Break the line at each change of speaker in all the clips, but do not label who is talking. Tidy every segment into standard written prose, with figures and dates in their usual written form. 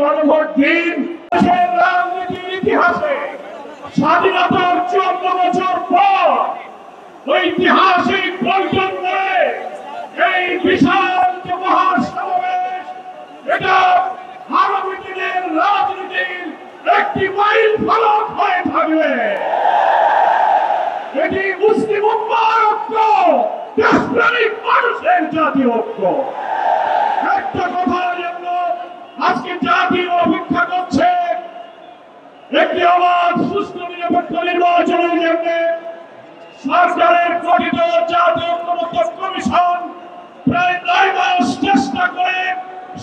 গণভোট দিন রাজনীতির ইতিহাসে স্বাধীনতার 54 বছর পর ঐতিহাসিক বৈঠক করে এই বিশাল যে মহাসমাবেশ, এটা আগামী দিনের রাজনীতির একটি মাইল ফলক হয়ে থাকবে। এটি মুসলিম উম্মার ঐক্য, দেশপ্রেমিক মানুষের জাতীয় ঐক্য। একটা কথার জন্য আজকে জাতীয় অপেক্ষা করছে একটি অবাধ সুষ্ঠু নিরপেক্ষ নির্বাচনের জন্য। সরকারের গঠিত জাতীয় ঐক্যমত্য কমিশন প্রায় 9 মাস চেষ্টা করে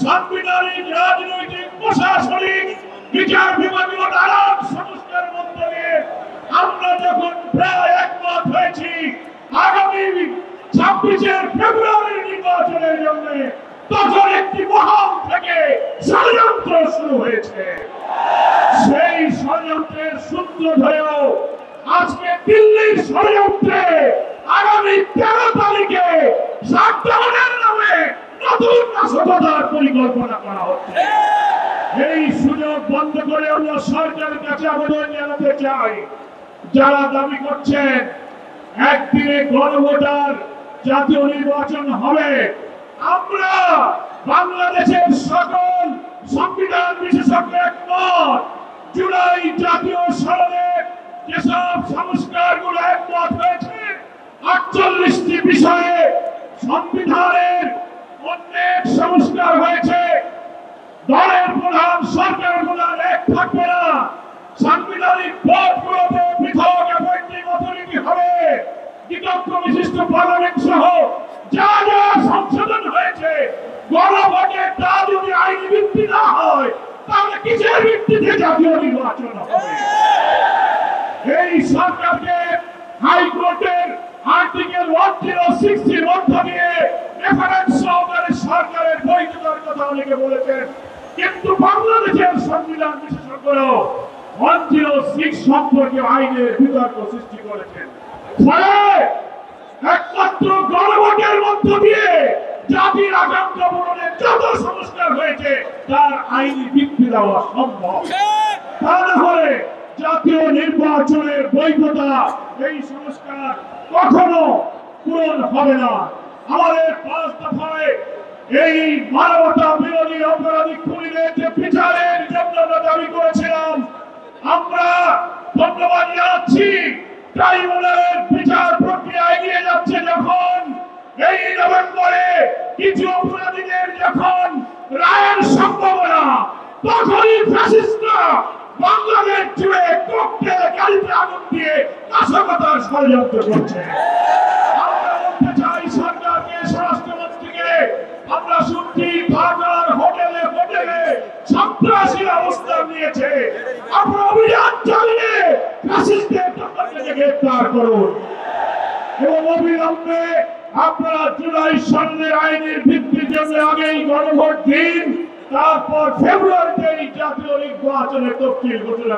সাংবিধানিক, রাজনৈতিক, প্রশাসনিক, বিচার বিভাগীয় নানান সংস্কারের মধ্য দিয়ে আমরা যখন প্রায় একমত হয়েছি আগামী 26 ফেব্রুয়ারি নির্বাচনের জন্য, তখন একটি মহল থেকে ষড়যন্ত্র শুরু হয়েছে। সেই ষড়যন্ত্রের সূত্র ধরেও আজকে দিল্লির ষড়যন্ত্রে আগামী 13 তারিখে শাটডাউনের নামে নতুন নাশকতার পরিকল্পনা করা হচ্ছে। এই সুযোগ বন্ধ করে আমরা সরকারের কাছে আবেদন জানাতে চাই, যারা দাবি করছেন একদিনে গণভোটার জাতীয় নির্বাচন হবে, আমরা বাংলাদেশের সকল সংবিধান বিশেষজ্ঞ একমত। জুলাই জাতীয় সনদে যেসব সংস্কারগুলো একমত হয়েছে, 48টি বিষয়ে সংবিধানের অনেক সংস্কার হয়েছে। দলের প্রধান, সরকারের প্রধান এক থাকবে না। সাংবিধানিক বোর্ডগুলোতে পৃথক অ্যাপয়েন্টিং অথরিটি হবে। দ্বিকক্ষ বিশিষ্ট পার্লামেন্ট সহ যা যা সংশোধন হয়েছে, গণভোটে তা যদি আইনি ভিত্তি না হয়, তাহলে কিসের ভিত্তিতে জাতীয় নির্বাচন হবে? এই সরকারকে হাইকোর্টের আর্টিকেল 106 এর মধ্য দিয়ে রেফারেন্স সহকারে সরকারের বৈধতার কথা অনেকে বলেছেন, কিন্তু বাংলাদেশের সংবিধান বিশেষজ্ঞরা 106 সম্পর্কে আইনের বিতর্ক সৃষ্টি করেছেন। ফলে একমাত্র গণভোটের মধ্য দিয়ে জাতির আকাঙ্ক্ষা পূরণের যত সংস্কার হয়েছে তার আইনি ভিত্তি দেওয়া সম্ভব। তা না হলে জাতীয় নির্বাচনের বৈধতা, এই সংস্কার কখনো পূরণ হবে না। আমাদের 5 দফায় এই মানবতা বিরোধী অপরাধী খুনিদের যে বিচারের জন্য আমরা দাবি করেছিলাম, আমরা ধন্যবাদ জানাচ্ছি। ট্রাইব্যুনালের বিচার প্রক্রিয়া এগিয়ে যাচ্ছে। যখন এই নভেম্বরে কিছু অপরাধীদের যখন রায়ের সম্ভাবনা, তখনই ফ্যাসিস্টরা বাংলাদেশ জুড়ে ককটেল গাড়িতে আগুন দিয়ে নাশকতার ষড়যন্ত্র করছে। আমরা বলতে চাই সরকারকে, স্বরাষ্ট্রমন্ত্রীকে, আমরা শুনছি ঢাকার হোটেলে হোটেলে সন্ত্রাসী অবস্থান নিয়েছে। আপনারা অভিযান চালিয়ে ফ্যাসিস্টদের থেকে গ্রেফতার করুন এবং অবিলম্বে আপনারা জুলাই সনদের আইনের ভিত্তির জন্য আগেই গণভোট দিন। তারপর ফেব্রুয়ারিতে জাতীয় নির্বাচনের তফসিল ঘোষণা